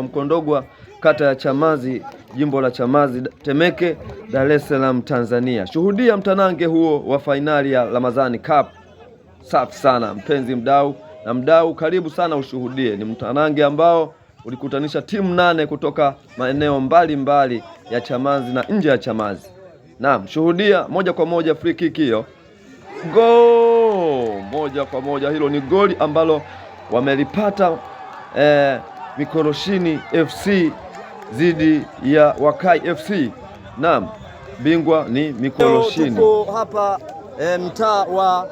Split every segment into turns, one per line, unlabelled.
Mkondogwa, kata ya Chamazi, jimbo la Chamazi, Temeke, Dar es Salaam, Tanzania. Shuhudia mtanange huo wa fainali ya Ramadhani Cup. Safi sana mpenzi mdau, karibu sana ushuhudie. Ni mtanange ambao ulikutanisha timu 8 kutoka maeneo mbalimbali ya Chamazi na nje ya Chamazi. Naam, shuhudia moja kwa moja free kick hiyo. Moja kwa moja, hilo ni goli ambalo wamelipata Mikoroshini FC dhidi ya Wakai FC. Naam, bingwa ni Mikoroshini. Tuko hapa mtaa wa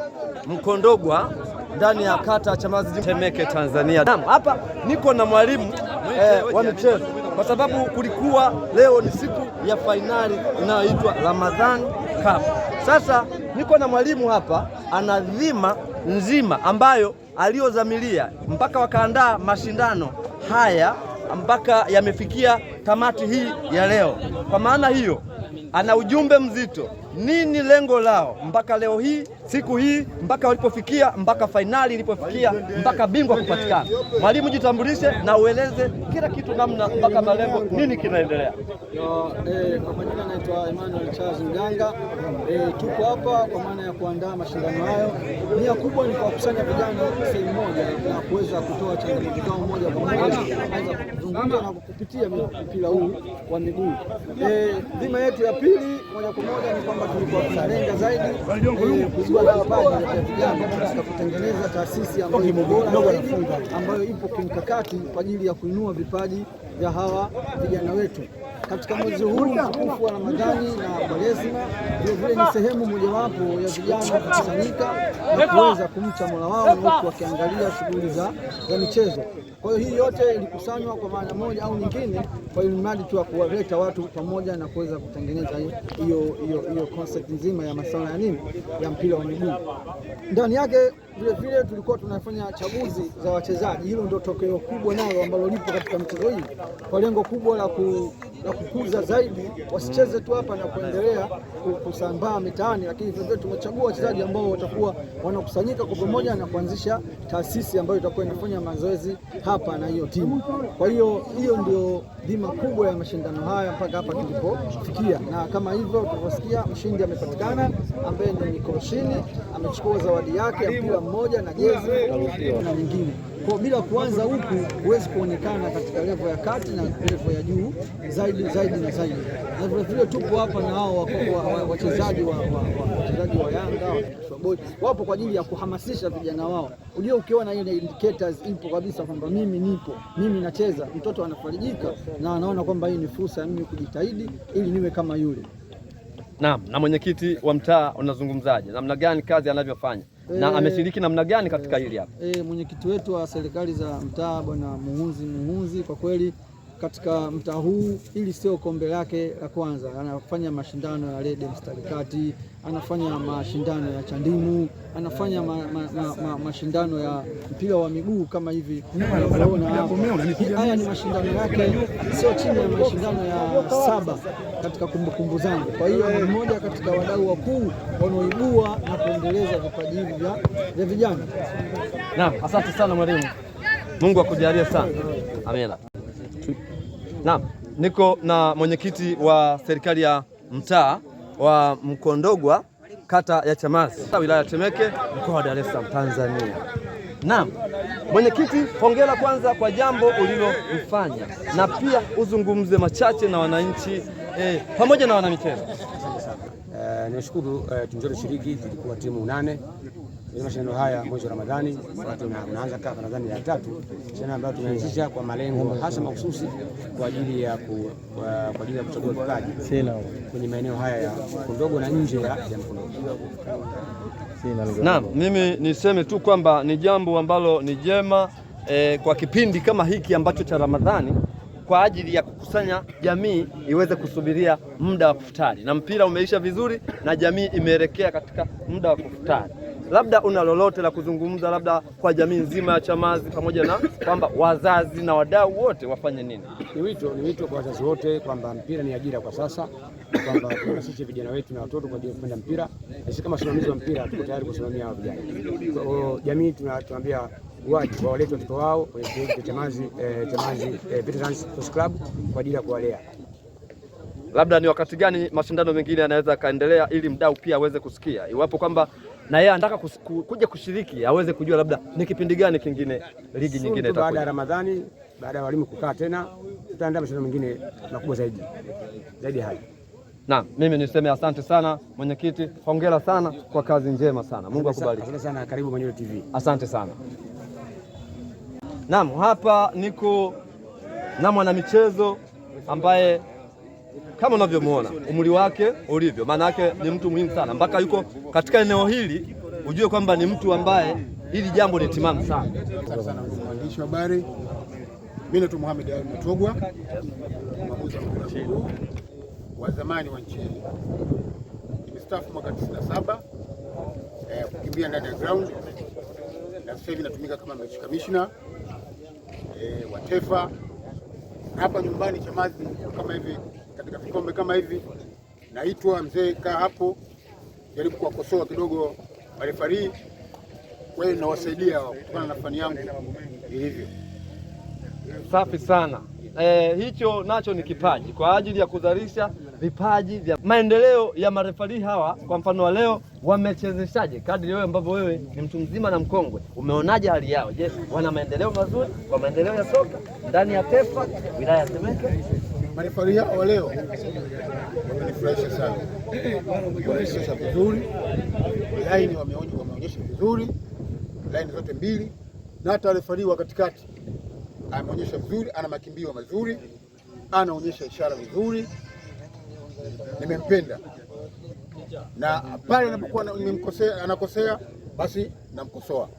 Mkondogwa ndani ya kata ya Chamazi, Temeke, Tanzania. Naam, hapa niko na mwalimu wa michezo kwa sababu kulikuwa leo ni siku ya fainali inayoitwa Ramadhani Cup. Sasa niko na mwalimu hapa, ana dhima nzima ambayo aliyodhamiria mpaka wakaandaa mashindano haya mpaka yamefikia tamati hii ya leo. Kwa maana hiyo ana ujumbe mzito. Nini lengo lao mpaka leo hii, siku hii, mpaka walipofikia, mpaka fainali ilipofikia, mpaka bingwa kupatikana? Mwalimu, jitambulishe na ueleze kila kitu, namna mpaka malengo, nini kinaendelea.
Kwa majina naitwa Emmanuel Charles Mganga. Tuko hapa kwa maana ya kuandaa mashindano hayo. Nia kubwa ni kuwakusanya vijana sehemu moja na kuweza kutoa changamoto zao moja kwa moja, kuweza kuzungumza na kupitia mpira huu wa miguu. Dhima yetu ya pili moja kwa moja ni kwamba tulikuwa tunalenga zaidi kuzua vipaji vya vijana katika kutengeneza taasisi ambayo ipo bora zaidi, ambayo ipo kimkakati kwa ajili ya kuinua vipaji vya hawa vijana wetu. Katika mwezi huu mtukufu wa Ramadhani na Kwaresima, vile ni sehemu mojawapo ya vijana kukusanyika na kuweza kumcha Mola wao na huku wakiangalia shughuli za michezo. Kwa hiyo hii yote ilikusanywa kwa maana moja au nyingine, kwa ili mradi tu kuwaleta watu pamoja na kuweza kutengeneza hiyo concept nzima ya masuala ya nini, ya mpira wa miguu. Ndani yake vile tulikuwa tunafanya chaguzi za wachezaji. Hilo ndio tokeo kubwa nalo ambalo lipo katika mchezo hii, kwa lengo kubwa la kukuza zaidi, wasicheze tu hapa na kuendelea kusambaa mitaani, lakini vile tumechagua wachezaji ambao watakuwa wanakusanyika kwa pamoja na kuanzisha taasisi ambayo itakuwa inafanya mazoezi hapa na hiyo timu. Kwa hiyo ndio dhima kubwa ya mashindano haya mpaka hapa tulipofikia, na kama hivyo tulivyosikia, mshindi amepatikana ambaye ni Mikoroshini, amechukua zawadi yake ya mpira mmoja na jezi na nyingine. Kwa bila kuanza huku huwezi kuonekana katika level ya kati na level ya juu zaidi na zaidi. Na vile tupo hapa na hao wachezaji wa Yanga wapo kwa ajili ya kuhamasisha vijana wao. Unajua, ukiona ile indicators ipo kabisa kwamba mimi nacheza, mtoto anafarijika na anaona kwamba hii ni fursa ya mimi kujitahidi ili niwe kama yule.
Naam, na mwenyekiti wa mtaa unazungumzaje? Namna gani kazi anavyofanya? Na ameshiriki namna gani katika hili hapa?
Mwenyekiti wetu wa serikali za mtaa Bwana Muhunzi, kwa kweli katika mtaa huu hili sio kombe lake la kwanza. Anafanya mashindano ya Red Mstari Kati, anafanya mashindano ya Chandimu, anafanya mashindano ya mpira wa miguu kama hivi. Haya ni mashindano yake sio chini ya mashindano ya 7 katika kumbukumbu zangu. Kwa hiyo ni mmoja katika wadau wakuu wanaoibua na kuendeleza vipaji hivi vya vijana.
Naam, asante sana mwalimu. Mungu akujalie sana. Amina. Naam, niko na mwenyekiti wa serikali ya mtaa wa Mkondogwa, kata ya Chamazi, wilaya ya Temeke, mkoa wa Dar es Salaam, Tanzania. Naam, mwenyekiti, hongera kwanza kwa jambo ulilofanya, na pia uzungumze machache na wananchi pamoja na wanamichezo.
Nashukuru tulishiriki, tulikuwa timu 8 mashindano haya mwezi wa Ramadhani. Tunaanza kama Ramadhani ya 3, shindano ambalo tumeanzisha kwa malengo hasa mahususi kwa ajili ya kuchagua vipaji kwenye maeneo haya ya Mkondogwa na nje ya Mkondogwa.
Naam, mimi niseme tu kwamba ni jambo ambalo ni jema kwa kipindi kama hiki ambacho cha Ramadhani, kwa ajili ya kukusanya jamii iweze kusubiria muda wa kufutari, na mpira umeisha vizuri na jamii imeelekea katika muda wa kufutari. Labda una lolote la kuzungumza, labda kwa jamii nzima ya Chamazi, pamoja na kwamba wazazi na wadau wote wafanye nini?
Ni wito kwa wazazi wote kwamba mpira ni ajira kwa sasa, kwamba tunasisi vijana wetu na watoto kwa ajili ya kupenda mpira. Sisi kama wasimamizi wa mpira tuko tayari kusimamia hao vijana. Kwa hiyo jamii tunaambia waje wawalete watoto wao kwenye Chamazi Veterans Sports Club kwa ajili ya kuwalea.
Labda ni wakati gani mashindano mengine yanaweza kaendelea, ili mdau pia aweze kusikia, iwapo kwamba na yeye anataka kuja kushiriki aweze kujua labda ni kipindi gani kingine ligi nyingine itakuja
baada ya Ramadhani, baada ya walimu kukaa tena, tutaandaa mashindano mengine makubwa zaidi haya.
Naam, mimi niseme asante sana mwenyekiti, hongera sana kwa kazi njema sana. Mungu akubariki.
Asante sana, karibu Manyunyu TV.
Asante sana. Naam, hapa niko na mwanamichezo ambaye kama unavyomuona umri wake ulivyo, maana yake ni mtu muhimu sana, mpaka yuko katika eneo hili, ujue kwamba ni mtu ambaye hili jambo ni timamu sana.
Asante sana mwandishi wa habari. Mimi naitwa Mohamed Ali Matogwa, mwamuzi wa zamani wa nchi. Nimestaafu mwaka 97 kukimbia ndani ya ground, na sasa hivi natumika kama match commissioner wa TEFA hapa nyumbani Chamazi. Kama hivi katika vikombe kama hivi naitwa mzee, kaa hapo, jaribu kuwakosoa kidogo marefari. Kwa hiyo nawasaidia kutokana na fani yangu ilivyo.
Safi sana. Hicho nacho ni kipaji kwa ajili ya kuzalisha vipaji vya maendeleo ya marefari hawa. Kwa mfano wa leo wamechezeshaje kadri wewe ambavyo wewe ni mtu mzima na mkongwe, umeonaje hali yao? Je, wana maendeleo mazuri kwa maendeleo ya soka ndani ya TEFA wilaya ya Temeke?
Marefari hao wa leo wamenifurahisha sana, wameonyesha vizuri laini, wameonyesha vizuri laini zote mbili, na hata refari wa katikati ameonyesha vizuri, ana makimbio mazuri, anaonyesha ishara vizuri. Nimempenda, na pale anapokuwa nimemkosea, anakosea, basi namkosoa,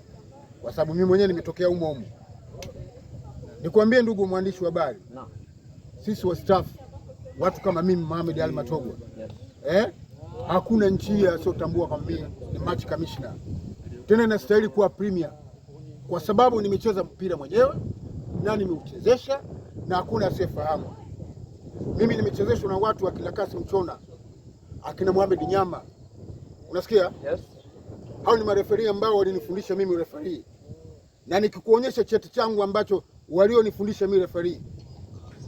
kwa sababu mimi mwenyewe nimetokea humo. Nikwambie ndugu mwandishi wa habari, sisi wa staff, watu kama mimi Mohamed Ali Matogwa, hakuna nchi asiyotambua kama mimi ni match commissioner, tena nastahili kuwa premier, kwa sababu nimecheza mpira mwenyewe na nimeuchezesha, na hakuna asiyefahamu. Mimi nimechezeshwa na watu akina Kasim Chona, akina Mohamed Nyama, unasikia?
Yes.
Hao ni mareferi ambao walinifundisha mimi referi, na nikikuonyesha cheti changu ambacho walionifundisha mimi referi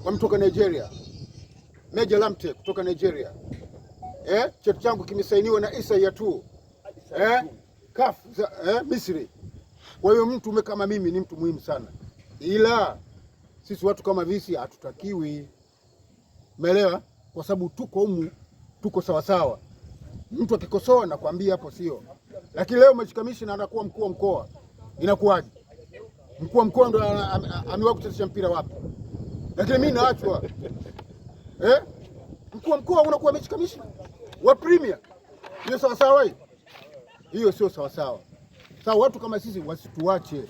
wametoka Nigeria, Major Lamte kutoka Nigeria. Cheti changu kimesainiwa na Isa Yatu CAF Misri. Kwa hiyo mtu kama mimi ni mtu muhimu sana, ila sisi watu kama visi hatutakiwi, umeelewa? Kwa sababu tuko humu, tuko sawasawa. Mtu akikosoa nakwambia hapo sio, lakini leo match commissioner anakuwa mkuu wa mkoa, inakuwaje? Mkuu wa mkoa ndo amewahi kuchezesha mpira wapi? Lakini mimi naachwa mkuu wa mkoa unakuwa match commissioner wa premier. Hiyo sawasawa? Hiyo sio sawasawa. Sasa watu kama sisi wasituache,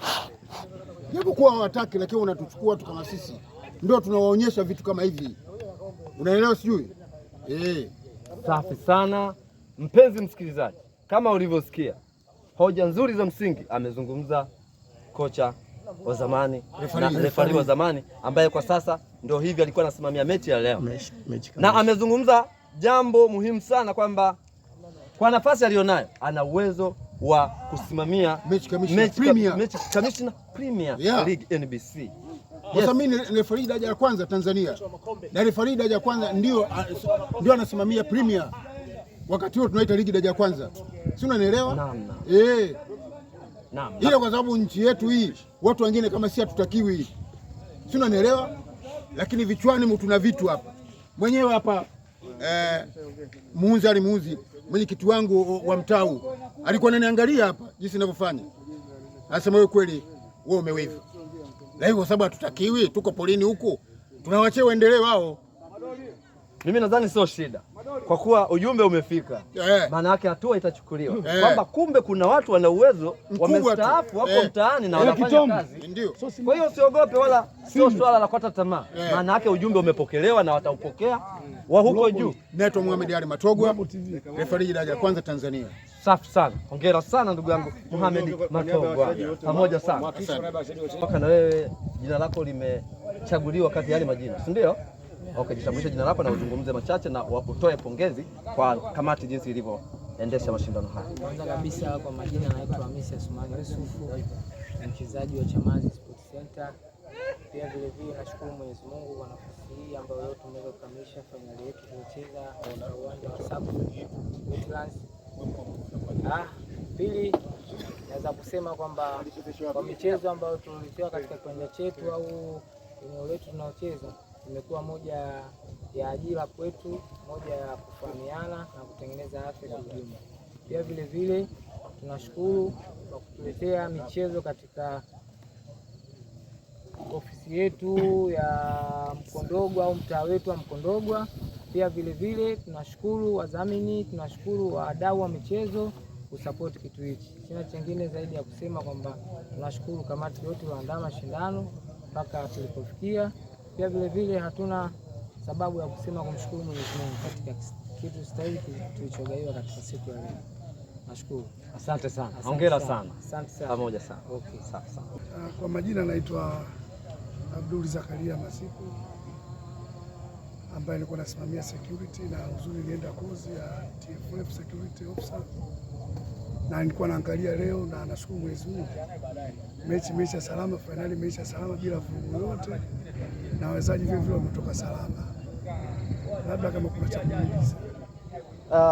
japokuwa hawataki, lakini wanatuchukua watu kama sisi ndio tunawaonyesha vitu kama hivi, unaelewa? Sijui
Safi sana mpenzi msikilizaji, kama ulivyosikia hoja nzuri za msingi amezungumza kocha wa zamani na refari wa zamani ambaye kwa sasa ndio hivi alikuwa anasimamia mechi ya leo, na amezungumza jambo muhimu sana kwamba kwa nafasi aliyonayo ana uwezo wa kusimamia
match commissioner premier
League NBC.
Kwa sababu mimi ni refari daraja ya kwanza Tanzania, na refari daraja ya kwanza ndio anasimamia premier. Wakati huo tunaita ligi daraja ya kwanza, si unanielewa?
Naam.
Ile kwa sababu nchi yetu hii watu wengine kama si hatutakiwi, si unanielewa? Lakini vichwani tuna vitu hapa. Mwenyewe hapa muuzi mwenyekiti wangu wa mtau alikuwa ananiangalia hapa jinsi ninavyofanya, anasema wewe kweli wewe umeweza. Lakini kwa sababu hatutakiwi, tuko polini huku, tunawachia waendelee wao.
Mimi nadhani sio shida, kwa kuwa ujumbe umefika. Maana yake hatua itachukuliwa kwamba kumbe kuna watu wana uwezo, wamestaafu, wako mtaani na wanafanya kazi.
Ndio.
Kwa hiyo usiogope wala sio swala la kukata tamaa. Maana yake ujumbe umepokelewa na wataupokea wa huko juu.
Naitwa Mohamed Ali Matogwa, refari daraja ya kwanza Tanzania.
Safi sana, hongera sana ndugu yangu Mohamed Matogwa, pamoja sana. Mpaka na wewe jina lako limechaguliwa kati ya yale majina, si ndio? Okay, jitambulishe jina lako na uzungumze machache na utoe pongezi kwa kamati jinsi ilivyoendesha mashindano haya.
Kwanza kabisa kwa majina naitwa Hamisi Asmani Yusufu, mchezaji wa Chamazi Sports Center. Pia vile vile nashukuru Mwenyezi Mungu kwa nafasi hii ambayo leo tumeweza kukamilisha fainali yetu tulicheza katika uwanja wa Sub Wetlands. Pili, naweza kusema kwamba kwa michezo ambayo tulitoa katika kiwanja chetu au eneo letu tunaocheza imekuwa moja ya ajira kwetu, moja ya kufahamiana na kutengeneza afya kwa ujumla. Pia vile vile tunashukuru kwa kutuletea michezo katika ofisi yetu ya Mkondogwa au mtaa wetu wa Mkondogwa. Pia vile vile tunashukuru wadhamini, tunashukuru wadau wa michezo kusapoti kitu hichi. Sina chengine zaidi ya kusema kwamba tunashukuru kamati yote iliyoandaa mashindano mpaka tulipofikia. Pia vile vile hatuna sababu ya kusema kumshukuru Mwenyezi Mungu katika kitu stahili tulichogaiwa katika siku ya leo. Nashukuru.
Asante sana. Hongera sana.
Asante sana.
Pamoja sana.
Okay.
Sawa.
Kwa majina naitwa Abdul Zakaria Masiku, ambaye nilikuwa nasimamia security na uzuri nienda kozi ya TFF security officer, na nilikuwa naangalia leo na nashukuru Mwenyezi Mungu mechi imeisha salama, finali imeisha salama bila vurugu yote, na wachezaji vile vile wametoka salama. Labda kama kuna cha kuuliza.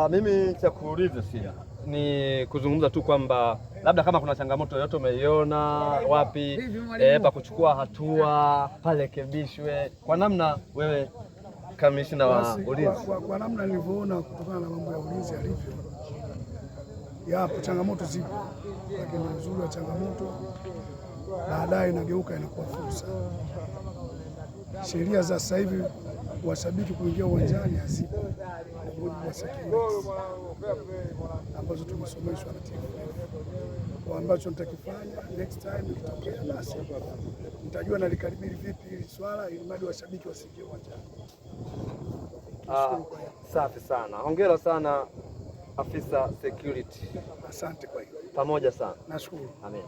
Mimi cha kuuliza sina, ni kuzungumza tu kwamba labda kama kuna changamoto yoyote umeiona wapi pa kuchukua hatua parekebishwe, kwa namna wewe kamishna wa ulinzi.
Kwa namna nilivyoona kutokana na mambo ya ulinzi alivyo, yapo changamoto zipo, lakini uzuri wa changamoto baadaye inageuka inakuwa fursa. Sheria za sasa hivi washabiki kuingia uwanjani hazipo kwa security ambazo tumesomeshwa na TFF. Kwa ambacho nitakifanya next time ikitokea, basi nitajua nalikaribili vipi hili swala ili mradi washabiki wasiingie uwanjani.
Safi sana. Hongera sana afisa security.
Asante kwa hiyo.
Pamoja sana.
Nashukuru.
Amen.